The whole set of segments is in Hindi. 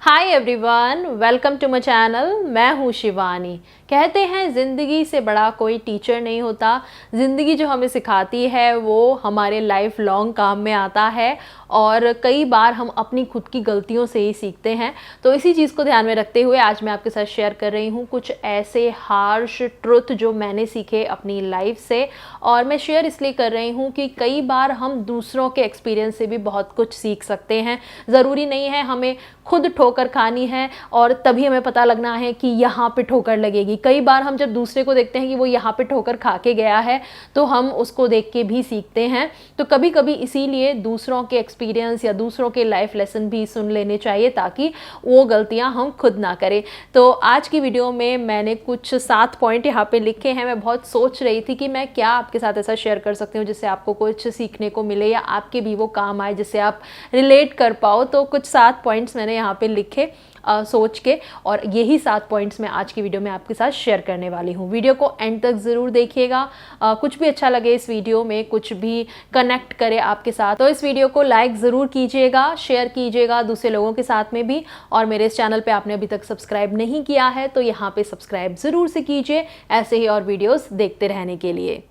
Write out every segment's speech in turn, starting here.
Hi everyone, welcome to my channel. मैं हूँ शिवानी। कहते हैं ज़िंदगी से बड़ा कोई टीचर नहीं होता। ज़िंदगी जो हमें सिखाती है वो हमारे लाइफ लॉन्ग काम में आता है और कई बार हम अपनी खुद की गलतियों से ही सीखते हैं। तो इसी चीज़ को ध्यान में रखते हुए आज मैं आपके साथ शेयर कर रही हूँ कुछ ऐसे हार्श ट्रुथ जो मैंने सीखे अपनी लाइफ से। और मैं शेयर इसलिए कर रही हूँ कि कई बार हम दूसरों के एक्सपीरियंस से भी बहुत कुछ सीख सकते हैं। ज़रूरी नहीं है हमें खुद ठोकर खानी है और तभी हमें पता लगना है कि यहाँ पे ठोकर लगेगी। कई बार हम जब दूसरे को देखते हैं कि वो यहाँ पे ठोकर खा के गया है तो हम उसको देख के भी सीखते हैं। तो कभी कभी इसीलिए दूसरों के एक्सपीरियंस या दूसरों के लाइफ लेसन भी सुन लेने चाहिए ताकि वो गलतियाँ हम खुद ना करें। तो आज की वीडियो में मैंने कुछ 7 पॉइंट यहाँ पे लिखे हैं। मैं बहुत सोच रही थी कि मैं क्या आपके साथ ऐसा शेयर कर सकती हूँ जिससे आपको कुछ सीखने को मिले या आपके भी वो काम आए, जिससे आप रिलेट कर पाओ। तो कुछ 7 पॉइंट्स मैंने यहाँ पे लिखे सोच के, और यही 7 पॉइंट्स मैं आज की वीडियो में आपके साथ शेयर करने वाली हूँ। वीडियो को एंड तक ज़रूर देखिएगा। कुछ भी अच्छा लगे इस वीडियो में, कुछ भी कनेक्ट करे आपके साथ, तो इस वीडियो को लाइक ज़रूर कीजिएगा, शेयर कीजिएगा दूसरे लोगों के साथ में भी। और मेरे इस चैनल पे आपने अभी तक सब्सक्राइब नहीं किया है तो यहाँ पे सब्सक्राइब ज़रूर से कीजिए ऐसे ही और वीडियोज़ देखते रहने के लिए।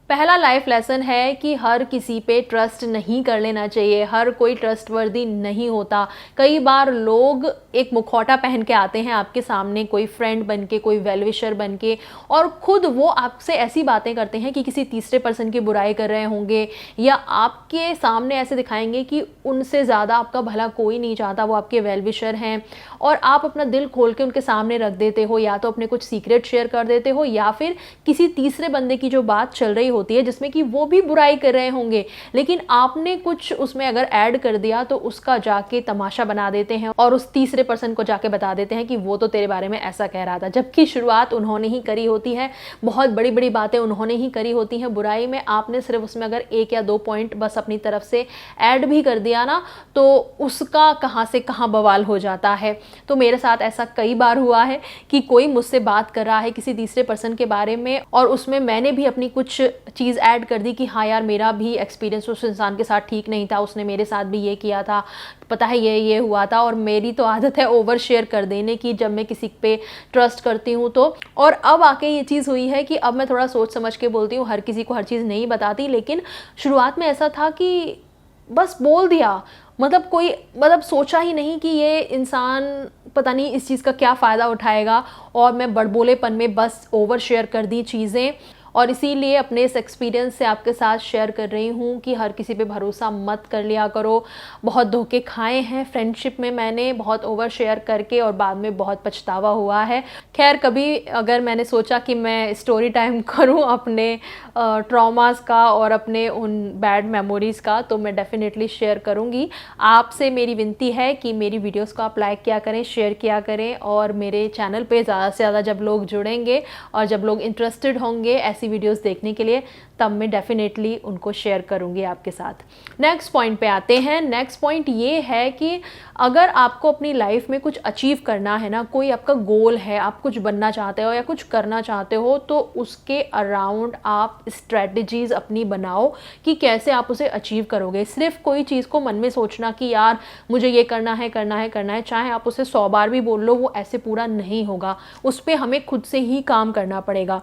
पहला लाइफ लेसन है कि हर किसी पे ट्रस्ट नहीं कर लेना चाहिए। हर कोई ट्रस्टवर्दी नहीं होता। कई बार लोग एक मुखौटा पहन के आते हैं आपके सामने, कोई फ्रेंड बन के, कोई वेल विशर बन के, और खुद वो आपसे ऐसी बातें करते हैं कि किसी तीसरे पर्सन की बुराई कर रहे होंगे या आपके सामने ऐसे दिखाएंगे कि उनसे ज़्यादा आपका भला कोई नहीं चाहता, वो आपके वेल विशर हैं। और आप अपना दिल खोल के उनके सामने रख देते हो, या तो अपने कुछ सीक्रेट शेयर कर देते हो या फिर किसी तीसरे बंदे की जो बात चल रही होती है जिसमें कि वो भी बुराई कर रहे होंगे, लेकिन आपने कुछ उसमें अगर ऐड कर दिया तो उसका जाके तमाशा बना देते हैं और उस तीसरे पर्सन को जाके बता देते हैं कि वो तो तेरे बारे में ऐसा कह रहा था, जबकि शुरुआत उन्होंने ही करी होती है। बहुत बड़ी बड़ी बातें उन्होंने ही करी होती हैं बुराई में। आपने सिर्फ उसमें अगर 1 या 2 पॉइंट बस अपनी तरफ से ऐड भी कर दिया ना, तो उसका कहाँ से कहाँ बवाल हो जाता है। तो मेरे साथ ऐसा कई बार हुआ है कि कोई मुझसे बात कर रहा है किसी तीसरे पर्सन के बारे में और उसमें मैंने भी अपनी कुछ चीज़ ऐड कर दी कि हाँ यार, मेरा भी एक्सपीरियंस उस इंसान के साथ ठीक नहीं था, उसने मेरे साथ भी ये किया था, पता है ये हुआ था। और मेरी तो आदत है ओवर शेयर कर देने की जब मैं किसी पे ट्रस्ट करती हूँ तो। और अब आके ये चीज़ हुई है कि अब मैं थोड़ा सोच समझ के बोलती हूँ, हर किसी को हर चीज़ नहीं बताती। लेकिन शुरुआत में ऐसा था कि बस बोल दिया, मतलब सोचा ही नहीं कि ये इंसान पता नहीं इस चीज़ का क्या फ़ायदा उठाएगा, और मैं बड़बोलेपन में बस ओवर शेयर कर दी चीज़ें। और इसीलिए अपने इस एक्सपीरियंस से आपके साथ शेयर कर रही हूँ कि हर किसी पे भरोसा मत कर लिया करो। बहुत धोखे खाए हैं फ्रेंडशिप में मैंने, बहुत ओवर शेयर करके, और बाद में बहुत पछतावा हुआ है। खैर, कभी अगर मैंने सोचा कि मैं स्टोरी टाइम करूँ अपने ट्रॉमास का और अपने उन बैड मेमोरीज़ का, तो मैं डेफिनेटली शेयर करूँगी। आपसे मेरी विनती है कि मेरी वीडियोज़ को आप लाइक किया करें, शेयर किया करें, और मेरे चैनल पर ज़्यादा से ज़्यादा जब लोग जुड़ेंगे और जब लोग इंटरेस्टेड होंगे ऐसी वीडियोस देखने के लिए, तब मैं डेफिनेटली उनको शेयर करूंगी आपके साथ। नेक्स्ट पॉइंट पे आते हैं। नेक्स्ट पॉइंट ये है कि अगर आपको अपनी लाइफ में कुछ अचीव करना है ना, कोई आपका गोल है, आप कुछ बनना चाहते हो या कुछ करना चाहते हो, तो उसके अराउंड आप स्ट्रेटजीज अपनी बनाओ कि कैसे आप उसे अचीव करोगे। सिर्फ कोई चीज़ को मन में सोचना कि यार मुझे ये करना है करना है करना है, चाहे आप उसे 100 बार भी बोल लो, वो ऐसे पूरा नहीं होगा। उस पर हमें खुद से ही काम करना पड़ेगा।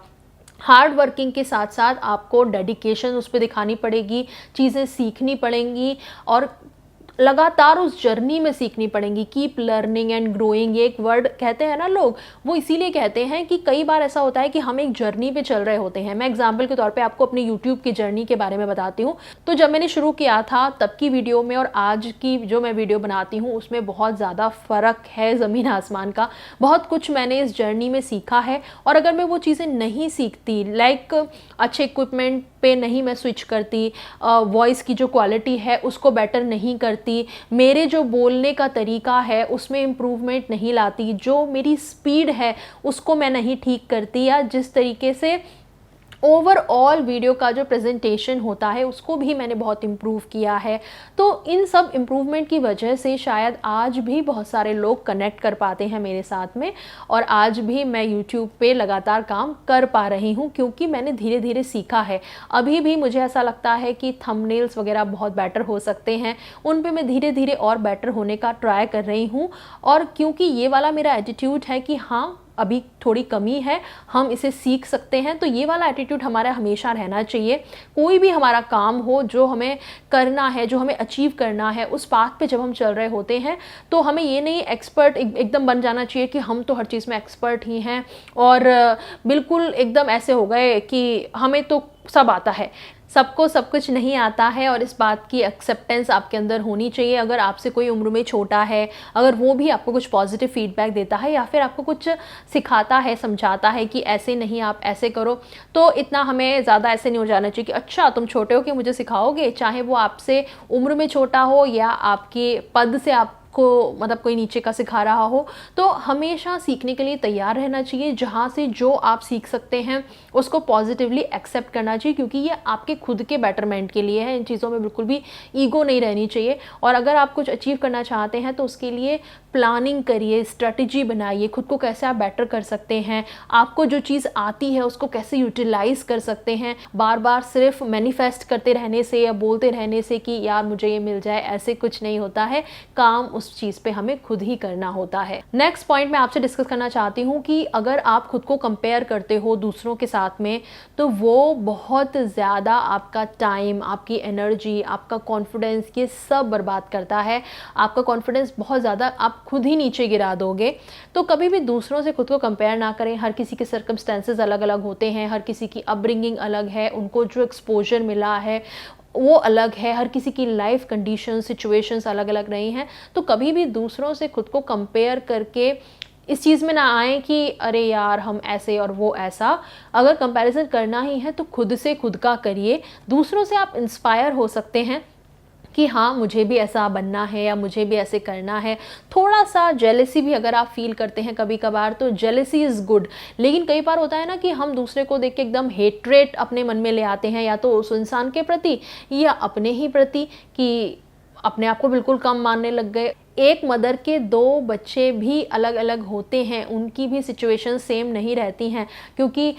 हार्ड वर्किंग के साथ साथ आपको डेडिकेशन उस पर दिखानी पड़ेगी, चीज़ें सीखनी पड़ेंगी और लगातार उस जर्नी में सीखनी पड़ेंगी। कीप लर्निंग एंड ग्रोइंग, ये एक वर्ड कहते हैं ना लोग, वो इसीलिए कहते हैं कि कई बार ऐसा होता है कि हम एक जर्नी पे चल रहे होते हैं। मैं एग्जांपल के तौर पे आपको अपनी यूट्यूब की जर्नी के बारे में बताती हूँ। तो जब मैंने शुरू किया था तब की वीडियो में और आज की जो मैं वीडियो बनाती हूँ उसमें बहुत ज़्यादा फ़र्क है, ज़मीन आसमान का। बहुत कुछ मैंने इस जर्नी में सीखा है, और अगर मैं वो चीज़ें नहीं सीखती, लाइक अच्छे इक्विपमेंट पे नहीं मैं स्विच करती, वॉइस की जो क्वालिटी है उसको बेटर नहीं करती, मेरे जो बोलने का तरीका है उसमें इम्प्रूवमेंट नहीं लाती, जो मेरी स्पीड है उसको मैं नहीं ठीक करती, या जिस तरीके से ओवरऑल वीडियो का जो प्रेजेंटेशन होता है उसको भी मैंने बहुत इम्प्रूव किया है। तो इन सब इम्प्रूवमेंट की वजह से शायद आज भी बहुत सारे लोग कनेक्ट कर पाते हैं मेरे साथ में, और आज भी मैं यूट्यूब पे लगातार काम कर पा रही हूँ क्योंकि मैंने धीरे धीरे सीखा है। अभी भी मुझे ऐसा लगता है कि थंबनेल्स वगैरह बहुत बेटर हो सकते हैं, उन पे मैं धीरे धीरे और बेटर होने का ट्राई कर रही हूँ। और क्योंकि ये वाला मेरा एटीट्यूड है कि हाँ अभी थोड़ी कमी है, हम इसे सीख सकते हैं, तो ये वाला एटीट्यूड हमारा हमेशा रहना चाहिए। कोई भी हमारा काम हो जो हमें करना है, जो हमें अचीव करना है, उस पाथ पे जब हम चल रहे होते हैं तो हमें ये नहीं एक्सपर्ट एकदम बन जाना चाहिए कि हम तो हर चीज़ में एक्सपर्ट ही हैं और बिल्कुल एकदम ऐसे हो गए कि हमें तो सब आता है। सबको सब कुछ नहीं आता है और इस बात की एक्सेप्टेंस आपके अंदर होनी चाहिए। अगर आपसे कोई उम्र में छोटा है, अगर वो भी आपको कुछ पॉजिटिव फीडबैक देता है या फिर आपको कुछ सिखाता है, समझाता है कि ऐसे नहीं आप ऐसे करो, तो इतना हमें ज़्यादा ऐसे नहीं हो जाना चाहिए कि अच्छा तुम छोटे हो कि मुझे सिखाओगे। चाहे वो आपसे उम्र में छोटा हो या आपके पद से आप को मतलब कोई नीचे का सिखा रहा हो, तो हमेशा सीखने के लिए तैयार रहना चाहिए। जहाँ से जो आप सीख सकते हैं उसको पॉजिटिवली एक्सेप्ट करना चाहिए क्योंकि ये आपके खुद के बेटरमेंट के लिए है। इन चीज़ों में बिल्कुल भी ईगो नहीं रहनी चाहिए। और अगर आप कुछ अचीव करना चाहते हैं तो उसके लिए प्लानिंग करिए, स्ट्रेटजी बनाइए, खुद को कैसे आप बेटर कर सकते हैं, आपको जो चीज़ आती है उसको कैसे यूटिलाइज कर सकते हैं। बार बार सिर्फ मैनिफेस्ट करते रहने से या बोलते रहने से कि यार मुझे ये मिल जाए, ऐसे कुछ नहीं होता है। काम उस चीज़ पे हमें खुद ही करना होता है। नेक्स्ट पॉइंट मैं आपसे डिस्कस करना चाहती हूँ कि अगर आप खुद को कंपेयर करते हो दूसरों के साथ में तो वो बहुत ज़्यादा आपका टाइम, आपकी एनर्जी, आपका कॉन्फिडेंस, ये सब बर्बाद करता है। आपका कॉन्फिडेंस बहुत ज़्यादा आप खुद ही नीचे गिरा दोगे। तो कभी भी दूसरों से खुद को कंपेयर ना करें। हर किसी के सर्कमस्टेंसेस अलग अलग होते हैं, हर किसी की अपब्रिंगिंग अलग है, उनको जो एक्सपोजर मिला है वो अलग है, हर किसी की लाइफ कंडीशन, सिचुएशंस अलग अलग रही हैं। तो कभी भी दूसरों से खुद को कंपेयर करके इस चीज़ में ना आए कि अरे यार हम ऐसे और वो ऐसा। अगर कंपैरिजन करना ही है तो खुद से खुद का करिए। दूसरों से आप इंस्पायर हो सकते हैं कि हाँ मुझे भी ऐसा बनना है या मुझे भी ऐसे करना है। थोड़ा सा जेलेसी भी अगर आप फील करते हैं कभी कभार तो जेलेसी इज़ गुड, लेकिन कई बार होता है ना कि हम दूसरे को देख के एकदम हेट्रेट अपने मन में ले आते हैं, या तो उस इंसान के प्रति या अपने ही प्रति, कि अपने आप को बिल्कुल कम मानने लग गए। एक मदर के दो बच्चे भी अलग अलग होते हैं, उनकी भी सिचुएशन सेम नहीं रहती हैं क्योंकि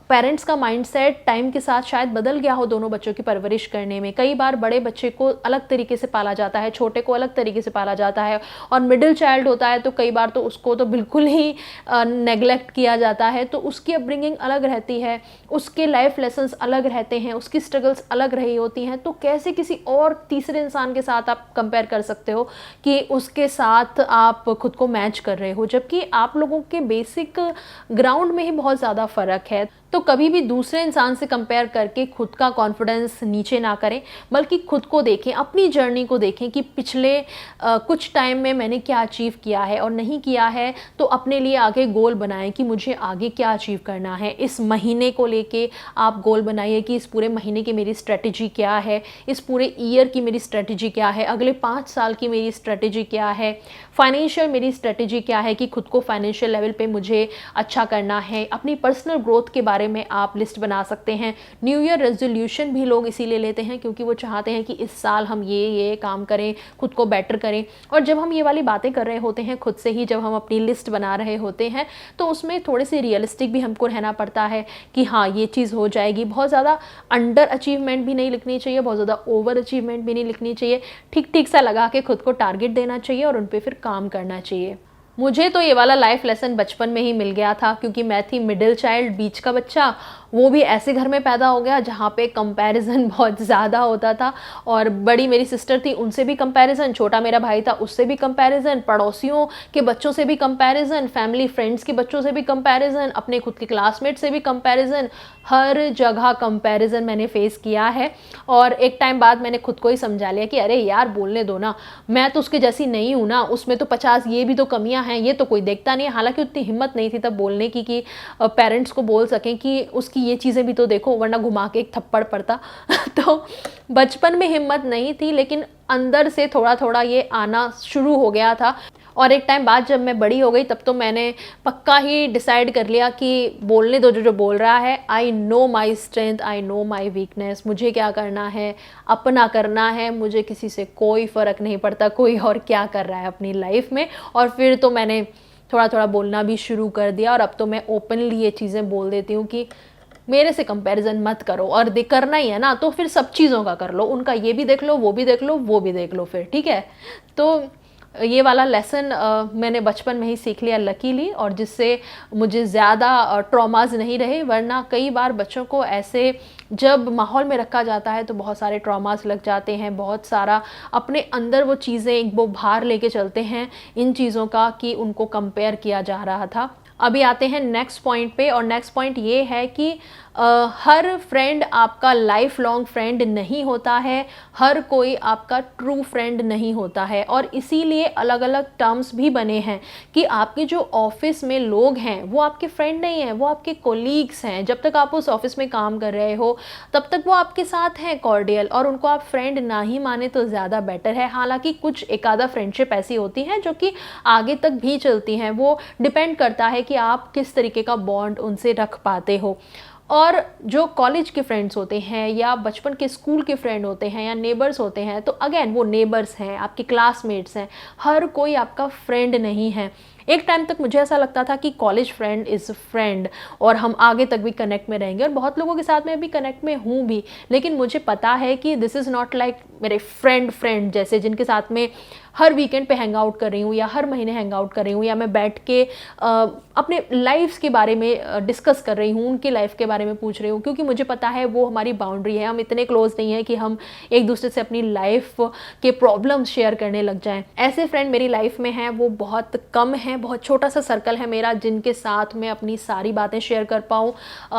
पेरेंट्स का माइंडसेट टाइम के साथ शायद बदल गया हो दोनों बच्चों की परवरिश करने में। कई बार बड़े बच्चे को अलग तरीके से पाला जाता है, छोटे को अलग तरीके से पाला जाता है, और मिडिल चाइल्ड होता है तो कई बार तो उसको तो बिल्कुल ही नेग्लेक्ट किया जाता है। तो उसकी अपब्रिंगिंग अलग रहती है, उसके लाइफ लेसन्स अलग रहते हैं, उसकी स्ट्रगल्स अलग रही होती हैं। तो कैसे किसी और तीसरे इंसान के साथ आप कंपेयर कर सकते हो कि उसके साथ आप खुद को मैच कर रहे हो, जबकि आप लोगों के बेसिक ग्राउंड में ही बहुत ज़्यादा फ़र्क है। तो कभी भी दूसरे इंसान से कंपेयर करके खुद का कॉन्फिडेंस नीचे ना करें, बल्कि खुद को देखें, अपनी जर्नी को देखें कि पिछले कुछ टाइम में मैंने क्या अचीव किया है और नहीं किया है। तो अपने लिए आगे गोल बनाएं कि मुझे आगे क्या अचीव करना है। इस महीने को लेके आप गोल बनाइए कि इस पूरे महीने की मेरी स्ट्रेटजी क्या है, इस पूरे ईयर की मेरी स्ट्रेटजी क्या है, अगले 5 साल की मेरी स्ट्रेटजी क्या है, फाइनेंशियल मेरी स्ट्रेटजी क्या है कि खुद को फाइनेंशियल लेवल पे मुझे अच्छा करना है। अपनी पर्सनल ग्रोथ के बारे में आप लिस्ट बना सकते हैं। न्यू ईयर रेजोल्यूशन भी लोग इसीलिए लेते हैं क्योंकि वो चाहते हैं कि इस साल हम ये काम करें, खुद को बेटर करें। और जब हम ये वाली बातें कर रहे होते हैं खुद से ही, जब हम अपनी लिस्ट बना रहे होते हैं, तो उसमें थोड़े से रियलिस्टिक भी हमको रहना पड़ता है कि हाँ ये चीज़ हो जाएगी। बहुत ज़्यादा अंडर अचीवमेंट भी नहीं लिखनी चाहिए, बहुत ज़्यादा ओवर अचीवमेंट भी नहीं लिखनी चाहिए। ठीक ठीक सा लगा के खुद को टारगेट देना चाहिए और उन पर फिर काम करना चाहिए। मुझे तो ये वाला लाइफ लेसन बचपन में ही मिल गया था क्योंकि मैं थी मिडिल चाइल्ड, बीच का बच्चा। वो भी ऐसे घर में पैदा हो गया जहाँ पे कंपैरिजन बहुत ज़्यादा होता था, और बड़ी मेरी सिस्टर थी उनसे भी कंपैरिजन, छोटा मेरा भाई था उससे भी कंपैरिजन, पड़ोसियों के बच्चों से भी कंपैरिजन, फैमिली फ्रेंड्स के बच्चों से भी कंपैरिजन, अपने खुद के क्लासमेट से भी कंपैरिजन। हर जगह कंपैरिजन मैंने फेस किया है। और एक टाइम बाद मैंने खुद को ही समझा लिया कि अरे यार बोलने दो ना, मैं तो उसके जैसी नहीं हूँ ना, उसमें तो 50 ये भी तो कमियाँ हैं, ये तो कोई देखता नहीं है। हालांकि उतनी हिम्मत नहीं थी तब बोलने की कि पेरेंट्स को बोल सकें कि उसकी ये चीज़ें भी तो देखो, वरना घुमा के एक थप्पड़ पड़ता। तो बचपन में हिम्मत नहीं थी, लेकिन अंदर से थोड़ा थोड़ा ये आना शुरू हो गया था। और एक टाइम बाद जब मैं बड़ी हो गई तब तो मैंने पक्का ही डिसाइड कर लिया कि बोलने दो, जो जो बोल रहा है। I know my strength, I know my weakness, मुझे क्या करना है, अपना करना है, मुझे किसी से कोई फ़र्क नहीं पड़ता कोई और क्या कर रहा है अपनी लाइफ में। और फिर तो मैंने थोड़ा थोड़ा बोलना भी शुरू कर दिया और अब तो मैं ओपनली ये चीज़ें बोल देती हूँ कि मेरे से कंपैरिजन मत करो, और करना ही है ना तो फिर सब चीज़ों का कर लो, उनका ये भी देख लो, वो भी देख लो, वो भी देख लो फिर, ठीक है। तो ये वाला लेसन मैंने बचपन में ही सीख लिया लकीली, और जिससे मुझे ज़्यादा ट्रॉमाज नहीं रहे। वरना कई बार बच्चों को ऐसे जब माहौल में रखा जाता है तो बहुत सारे ट्रॉमास लग जाते हैं, बहुत सारा अपने अंदर वो चीज़ें वो भार लेके चलते हैं इन चीज़ों का कि उनको कंपेयर किया जा रहा था। अभी आते हैं नेक्स्ट पॉइंट पे, और नेक्स्ट पॉइंट ये है कि हर फ्रेंड आपका लाइफ लॉन्ग फ्रेंड नहीं होता है, हर कोई आपका ट्रू फ्रेंड नहीं होता है। और इसीलिए अलग अलग टर्म्स भी बने हैं कि आपके जो ऑफिस में लोग हैं वो आपके फ्रेंड नहीं हैं, वो आपके कोलीग्स हैं। जब तक आप उस ऑफिस में काम कर रहे हो तब तक वो आपके साथ हैं कॉर्डियल, और उनको आप फ्रेंड ना ही माने तो ज़्यादा बेटर है। हालांकि कुछ एक आधा फ्रेंडशिप ऐसी होती हैं जो कि आगे तक भी चलती हैं, वो डिपेंड करता है कि आप किस तरीके का बॉन्ड उनसे रख पाते हो। और जो कॉलेज के फ्रेंड्स होते हैं या बचपन के स्कूल के फ्रेंड होते हैं या नेबर्स होते हैं, तो अगेन वो नेबर्स हैं, आपके क्लासमेट्स हैं, हर कोई आपका फ्रेंड नहीं है। एक टाइम तक मुझे ऐसा लगता था कि कॉलेज फ्रेंड इज़ फ्रेंड और हम आगे तक भी कनेक्ट में रहेंगे, और बहुत लोगों के साथ मैं भी कनेक्ट में हूँ भी। लेकिन मुझे पता है कि दिस इज़ नॉट लाइक मेरे फ्रेंड जैसे जिनके साथ में हर वीकेंड पे हैंग आउट कर रही हूँ या हर महीने हैंग आउट कर रही हूँ, या मैं बैठ के अपने लाइफ्स के बारे में डिस्कस कर रही हूँ, उनकी लाइफ के बारे में पूछ रही हूँ, क्योंकि मुझे पता है वो हमारी बाउंड्री है। हम इतने क्लोज नहीं हैं कि हम एक दूसरे से अपनी लाइफ के प्रॉब्लम्स शेयर करने लग जाएं। ऐसे फ्रेंड मेरी लाइफ में हैं वो बहुत कम हैं, बहुत छोटा सा सर्कल है मेरा जिनके साथ मैं अपनी सारी बातें शेयर कर पाऊँ।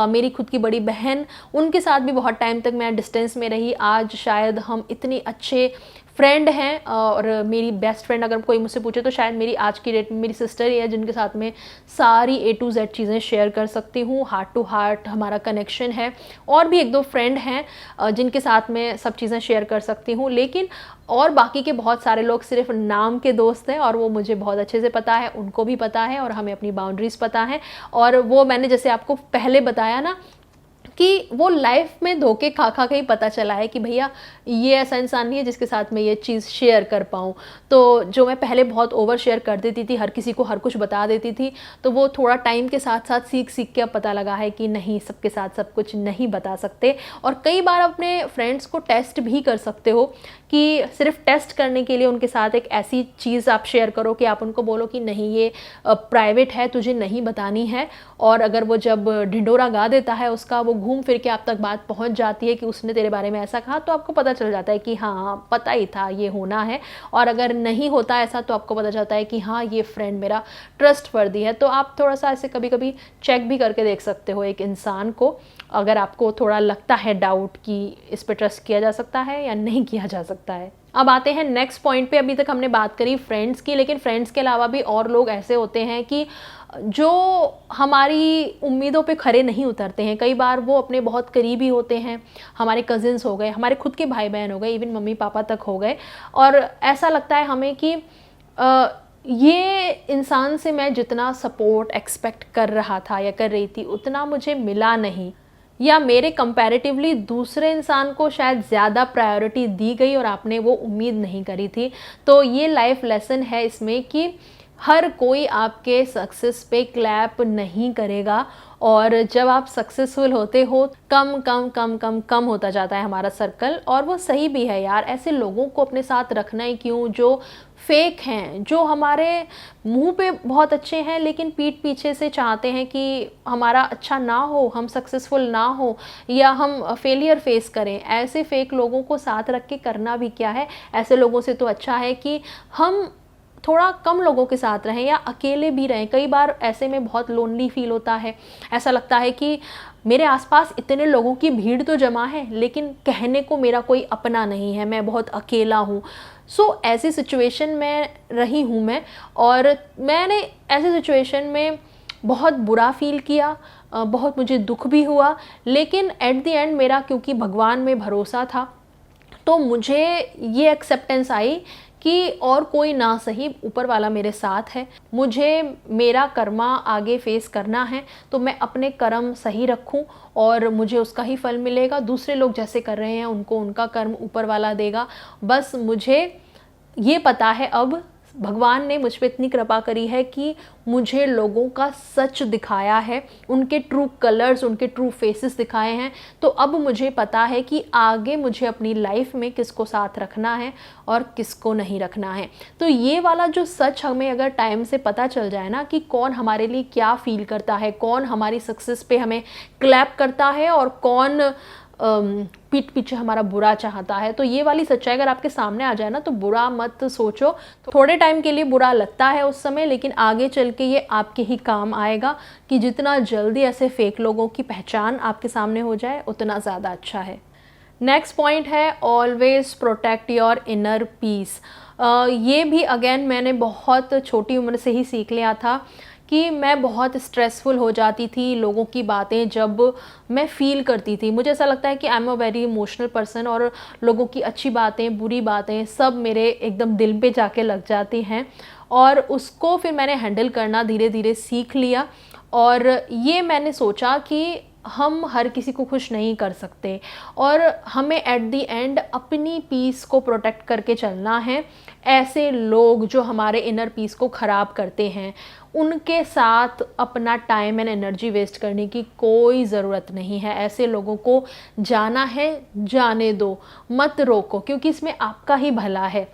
मेरी खुद की बड़ी बहन, उनके साथ भी बहुत टाइम तक मैं डिस्टेंस में रही, आज शायद हम इतने अच्छे फ्रेंड हैं। और मेरी बेस्ट फ्रेंड अगर कोई मुझसे पूछे तो शायद मेरी आज की डेट में मेरी सिस्टर ही है, जिनके साथ में सारी A to Z चीज़ें शेयर कर सकती हूँ, हार्ट टू हार्ट हमारा कनेक्शन है। और भी एक दो फ्रेंड हैं जिनके साथ में सब चीज़ें शेयर कर सकती हूँ, लेकिन और बाकी के बहुत सारे लोग सिर्फ नाम के दोस्त हैं, और वो मुझे बहुत अच्छे से पता है, उनको भी पता है, और हमें अपनी बाउंड्रीज़ पता है। और वो मैंने जैसे आपको पहले बताया ना कि वो लाइफ में धोखे खा खा के ही पता चला है कि भैया ये ऐसा इंसान नहीं है जिसके साथ मैं ये चीज़ शेयर कर पाऊँ। तो जो मैं पहले बहुत ओवर शेयर कर देती थी, हर किसी को हर कुछ बता देती थी, तो वो थोड़ा टाइम के साथ साथ सीख सीख के अब पता लगा है कि नहीं, सबके साथ सब कुछ नहीं बता सकते। और कई बार अपने फ्रेंड्स को टेस्ट भी कर सकते हो कि सिर्फ टेस्ट करने के लिए उनके साथ एक ऐसी चीज़ आप शेयर करो कि आप उनको बोलो कि नहीं ये प्राइवेट है, तुझे नहीं बतानी है। और अगर वो जब ढिंडोरा गा देता है उसका, वो घूम फिर के आप तक बात पहुंच जाती है कि उसने तेरे बारे में ऐसा कहा, तो आपको पता चल जाता है कि हाँ पता ही था ये होना है। और अगर नहीं होता ऐसा तो आपको पता चलता है कि हाँ ये फ्रेंड मेरा ट्रस्टवर्दी है। तो आप थोड़ा सा ऐसे कभी कभी चेक भी करके देख सकते हो एक इंसान को, अगर आपको थोड़ा लगता है डाउट कि इस पर ट्रस्ट किया जा सकता है या नहीं किया जा सकता है। अब आते हैं नेक्स्ट पॉइंट पे। अभी तक हमने बात करी फ्रेंड्स की, लेकिन फ्रेंड्स के अलावा भी और लोग ऐसे होते हैं कि जो हमारी उम्मीदों पे खरे नहीं उतरते हैं। कई बार वो अपने बहुत करीबी होते हैं, हमारे कजिन्स हो गए, हमारे खुद के भाई बहन हो गए, इवन मम्मी पापा तक हो गए, और ऐसा लगता है हमें कि ये इंसान से मैं जितना सपोर्ट एक्सपेक्ट कर रहा था या कर रही थी उतना मुझे मिला नहीं, या मेरे कंपैरेटिवली दूसरे इंसान को शायद ज़्यादा प्रायोरिटी दी गई और आपने वो उम्मीद नहीं करी थी। तो ये लाइफ लेसन है इसमें कि हर कोई आपके सक्सेस पे क्लैप नहीं करेगा, और जब आप सक्सेसफुल होते हो कम कम कम कम कम होता जाता है हमारा सर्कल। और वो सही भी है यार, ऐसे लोगों को अपने साथ रखना ही क्यों जो फेक हैं, जो हमारे मुंह पे बहुत अच्छे हैं लेकिन पीठ पीछे से चाहते हैं कि हमारा अच्छा ना हो, हम सक्सेसफुल ना हो या हम फेलियर फेस करें। ऐसे फेक लोगों को साथ रख के करना भी क्या है। ऐसे लोगों से तो अच्छा है कि हम थोड़ा कम लोगों के साथ रहें या अकेले भी रहें। कई बार ऐसे में बहुत लोनली फील होता है, ऐसा लगता है कि मेरे आसपास इतने लोगों की भीड़ तो जमा है लेकिन कहने को मेरा कोई अपना नहीं है, मैं बहुत अकेला हूँ। सो ऐसी सिचुएशन में रही हूँ मैं, और मैंने ऐसी सिचुएशन में बहुत बुरा फील किया, बहुत मुझे दुख भी हुआ, लेकिन एट द एंड मेरा क्योंकि भगवान में भरोसा था तो मुझे ये एक्सेप्टेंस आई कि और कोई ना सही, ऊपर वाला मेरे साथ है, मुझे मेरा कर्मा आगे फेस करना है, तो मैं अपने कर्म सही रखूं और मुझे उसका ही फल मिलेगा। दूसरे लोग जैसे कर रहे हैं उनको उनका कर्म ऊपर वाला देगा। बस मुझे ये पता है, अब भगवान ने मुझ पे इतनी कृपा करी है कि मुझे लोगों का सच दिखाया है, उनके ट्रू कलर्स, उनके ट्रू फेसेस दिखाए हैं। तो अब मुझे पता है कि आगे मुझे अपनी लाइफ में किसको साथ रखना है और किसको नहीं रखना है। तो ये वाला जो सच हमें अगर टाइम से पता चल जाए ना कि कौन हमारे लिए क्या फील करता है, कौन हमारी सक्सेस पे हमें क्लैप करता है और कौन पीठ पीछे हमारा बुरा चाहता है, तो ये वाली सच्चाई अगर आपके सामने आ जाए ना तो बुरा मत सोचो। तो थोड़े टाइम के लिए बुरा लगता है उस समय, लेकिन आगे चल के ये आपके ही काम आएगा कि जितना जल्दी ऐसे फेक लोगों की पहचान आपके सामने हो जाए उतना ज़्यादा अच्छा है। नेक्स्ट पॉइंट है always protect your inner peace. ये भी अगेन मैंने बहुत छोटी उम्र से ही सीख लिया था कि मैं बहुत स्ट्रेसफुल हो जाती थी लोगों की बातें जब मैं फ़ील करती थी। मुझे ऐसा लगता है कि I am a very emotional person और लोगों की अच्छी बातें, बुरी बातें सब मेरे एकदम दिल पे जाके लग जाती हैं, और उसको फिर मैंने हैंडल करना धीरे धीरे सीख लिया। और ये मैंने सोचा कि हम हर किसी को खुश नहीं कर सकते और हमें एट दी एंड अपनी पीस को प्रोटेक्ट करके चलना है। ऐसे लोग जो हमारे इनर पीस को ख़राब करते हैं उनके साथ अपना टाइम एंड एनर्जी वेस्ट करने की कोई ज़रूरत नहीं है। ऐसे लोगों को जाना है जाने दो, मत रोको, क्योंकि इसमें आपका ही भला है।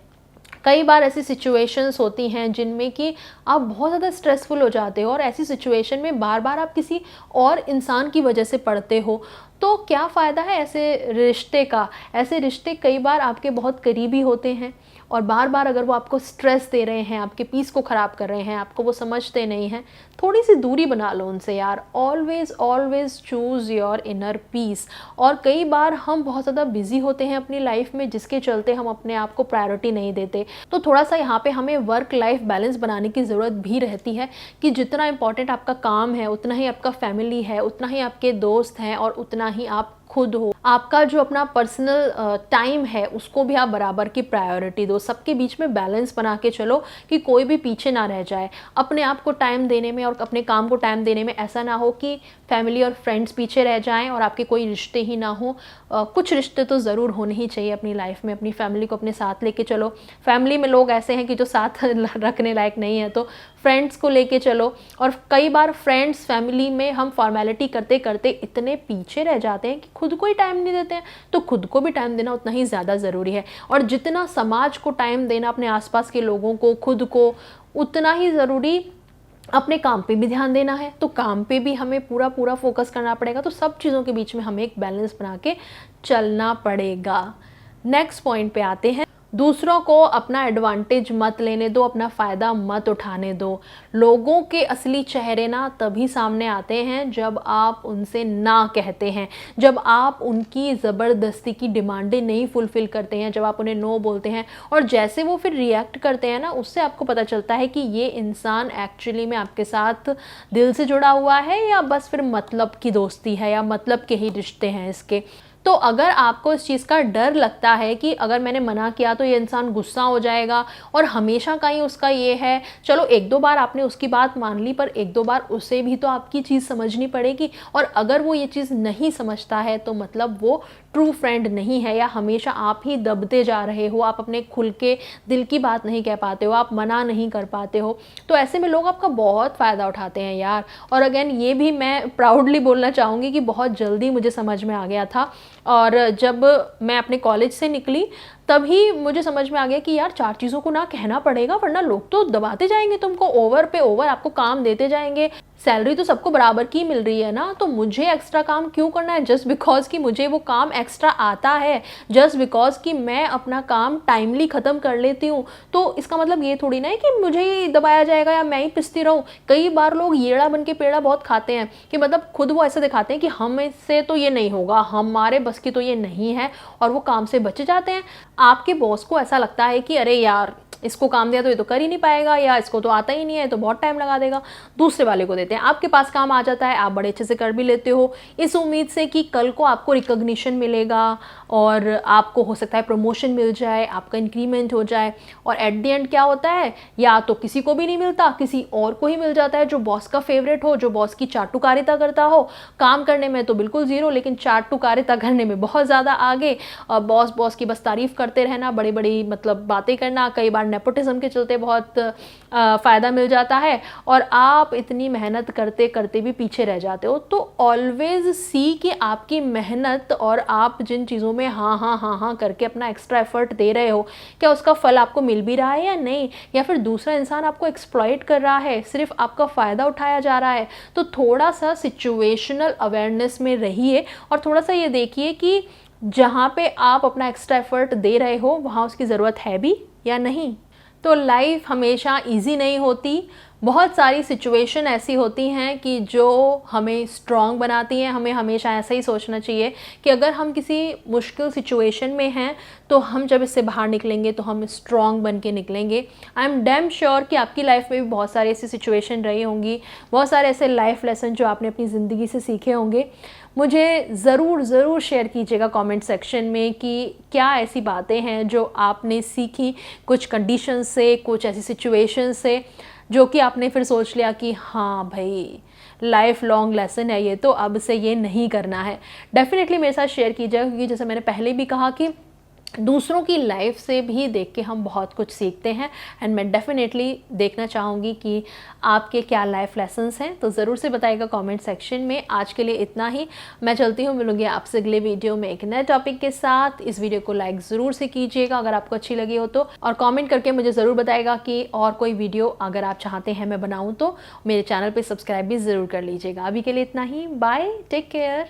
कई बार ऐसी सिचुएशंस होती हैं जिनमें कि आप बहुत ज़्यादा स्ट्रेसफुल हो जाते हो और ऐसी सिचुएशन में बार बार आप किसी और इंसान की वजह से पड़ते हो, तो क्या फ़ायदा है ऐसे रिश्ते का। ऐसे रिश्ते कई बार आपके बहुत करीबी होते हैं और बार बार अगर वो आपको स्ट्रेस दे रहे हैं, आपके पीस को ख़राब कर रहे हैं, आपको वो समझते नहीं हैं, थोड़ी सी दूरी बना लो उनसे यार। Always always choose your inner peace. और कई बार हम बहुत ज़्यादा बिजी होते हैं अपनी लाइफ में, जिसके चलते हम अपने आप को प्रायोरिटी नहीं देते। तो थोड़ा सा यहाँ पे हमें वर्क लाइफ बैलेंस बनाने की ज़रूरत भी रहती है कि जितना इम्पॉर्टेंट आपका काम है उतना ही आपका फैमिली है, उतना ही आपके दोस्त हैं और उतना ही आप खुद हो। आपका जो अपना पर्सनल टाइम है उसको भी आप बराबर की प्रायोरिटी दो। सबके बीच में बैलेंस बना के चलो कि कोई भी पीछे ना रह जाए। अपने आप को टाइम देने में और अपने काम को टाइम देने में ऐसा ना हो कि फैमिली और फ्रेंड्स पीछे रह जाएं और आपके कोई रिश्ते ही ना हो। कुछ रिश्ते तो ज़रूर होने ही चाहिए अपनी लाइफ में। अपनी फैमिली को अपने साथ लेके चलो। फैमिली में लोग ऐसे हैं कि जो साथ रखने लायक नहीं है, तो फ्रेंड्स को लेके चलो। और कई बार फ्रेंड्स फैमिली में हम फॉर्मेलिटी करते करते इतने पीछे रह जाते हैं कि खुद को ही टाइम नहीं देते हैं। तो खुद को भी टाइम देना उतना ही ज़्यादा ज़रूरी है, और जितना समाज को टाइम देना, अपने आसपास के लोगों को, खुद को, उतना ही ज़रूरी अपने काम पे भी ध्यान देना है। तो काम पे भी हमें पूरा पूरा फोकस करना पड़ेगा। तो सब चीज़ों के बीच में हमें एक बैलेंस बना के चलना पड़ेगा। नेक्स्ट पॉइंट पे आते हैं। दूसरों को अपना एडवांटेज मत लेने दो, अपना फ़ायदा मत उठाने दो। लोगों के असली चेहरे ना तभी सामने आते हैं जब आप उनसे ना कहते हैं, जब आप उनकी ज़बरदस्ती की डिमांडें नहीं फुलफ़िल करते हैं, जब आप उन्हें नो बोलते हैं और जैसे वो फिर रिएक्ट करते हैं ना, उससे आपको पता चलता है कि ये इंसान एक्चुअली में आपके साथ दिल से जुड़ा हुआ है या बस फिर मतलब की दोस्ती है या मतलब के ही रिश्ते हैं इसके। तो अगर आपको इस चीज़ का डर लगता है कि अगर मैंने मना किया तो ये इंसान गुस्सा हो जाएगा और हमेशा का ही उसका ये है, चलो एक दो बार आपने उसकी बात मान ली, पर एक दो बार उसे भी तो आपकी चीज़ समझनी पड़ेगी। और अगर वो ये चीज़ नहीं समझता है तो मतलब वो ट्रू फ्रेंड नहीं है, या हमेशा आप ही दबते जा रहे हो, आप अपने खुल के दिल की बात नहीं कह पाते हो, आप मना नहीं कर पाते हो। तो ऐसे में लोग आपका बहुत फ़ायदा उठाते हैं यार। और अगेन ये भी मैं प्राउडली बोलना चाहूँगी कि बहुत जल्दी मुझे समझ में आ गया था। और जब मैं अपने कॉलेज से निकली तभी मुझे समझ में आ गया कि यार 4 चीज़ों को ना कहना पड़ेगा, वरना लोग तो दबाते जाएंगे तुमको, ओवर पे ओवर आपको काम देते जाएंगे। सैलरी तो सबको बराबर की मिल रही है ना, तो मुझे एक्स्ट्रा काम क्यों करना है जस्ट बिकॉज कि मुझे वो काम एक्स्ट्रा आता है, जस्ट बिकॉज कि मैं अपना काम टाइमली ख़त्म कर लेती हूँ। तो इसका मतलब ये थोड़ी ना है कि मुझे ही दबाया जाएगा या मैं ही पिसती रहूँ। कई बार लोग येड़ा बन के पेड़ा बहुत खाते हैं कि मतलब खुद वो ऐसे दिखाते हैं कि हम इससे तो ये नहीं होगा, हमारे बस की तो ये नहीं है, और वो काम से बच जाते हैं। आपके बॉस को ऐसा लगता है कि अरे यार इसको काम दिया तो ये तो कर ही नहीं पाएगा, या इसको तो आता ही नहीं है तो बहुत टाइम लगा देगा, दूसरे वाले को देते हैं। आपके पास काम आ जाता है, आप बड़े अच्छे से कर भी लेते हो, इस उम्मीद से कि कल को आपको रिकॉग्निशन मिलेगा और आपको हो सकता है प्रमोशन मिल जाए, आपका इंक्रीमेंट हो जाए। और एट द एंड क्या होता है, या तो किसी को भी नहीं मिलता, किसी और को ही मिल जाता है जो बॉस का फेवरेट हो, जो बॉस की चाटुकारिता करता हो, काम करने में तो बिल्कुल जीरो लेकिन चाटुकारिता करने में बहुत ज़्यादा आगे। बॉस की बस तारीफ करते रहना, बड़ी बड़ी मतलब बातें करना, कई बार नेपोटिज्म के चलते बहुत फ़ायदा मिल जाता है और आप इतनी मेहनत करते करते भी पीछे रह जाते हो। तो ऑलवेज सी कि आपकी मेहनत और आप जिन चीज़ों में हाँ हाँ हाँ हाँ करके अपना एक्स्ट्रा एफर्ट दे रहे हो, क्या उसका फल आपको मिल भी रहा है या नहीं, या फिर दूसरा इंसान आपको एक्सप्लॉइट कर रहा है, सिर्फ आपका फ़ायदा उठाया जा रहा है। तो थोड़ा सा सिचुएशनल अवेयरनेस में रहिए और थोड़ा सा ये देखिए कि जहाँ पे आप अपना एक्स्ट्रा एफर्ट दे रहे हो वहाँ उसकी ज़रूरत है भी या नहीं। तो लाइफ हमेशा इजी नहीं होती, बहुत सारी सिचुएशन ऐसी होती हैं कि जो हमें स्ट्रॉन्ग बनाती हैं। हमें हमेशा ऐसा ही सोचना चाहिए कि अगर हम किसी मुश्किल सिचुएशन में हैं तो हम जब इससे बाहर निकलेंगे तो हम स्ट्रॉन्ग बन के निकलेंगे। आई एम डैम श्योर कि आपकी लाइफ में भी बहुत सारी ऐसी सिचुएशन रही होंगी, बहुत सारे ऐसे लाइफ लेसन जो आपने अपनी ज़िंदगी से सीखे होंगे। मुझे ज़रूर शेयर कीजिएगा कमेंट सेक्शन में कि क्या ऐसी बातें हैं जो आपने सीखी कुछ कंडीशन से, कुछ ऐसी सिचुएशन से, जो कि आपने फिर सोच लिया कि हाँ भाई लाइफ लॉन्ग लेसन है ये, तो अब से ये नहीं करना है। डेफिनेटली मेरे साथ शेयर कीजिएगा, क्योंकि जैसे मैंने पहले भी कहा कि दूसरों की लाइफ से भी देख के हम बहुत कुछ सीखते हैं एंड मैं डेफिनेटली देखना चाहूँगी कि आपके क्या लाइफ लेसन्स हैं। तो ज़रूर से बताइएगा कमेंट सेक्शन में। आज के लिए इतना ही, मैं चलती हूँ, मिलूंगी आपसे अगले वीडियो में एक नए टॉपिक के साथ। इस वीडियो को लाइक ज़रूर से कीजिएगा अगर आपको अच्छी लगी हो तो, और कॉमेंट करके मुझे ज़रूर बताइएगा कि और कोई वीडियो अगर आप चाहते हैं मैं बनाऊँ तो। मेरे चैनल पर सब्सक्राइब भी ज़रूर कर लीजिएगा। अभी के लिए इतना ही, बाय, टेक केयर।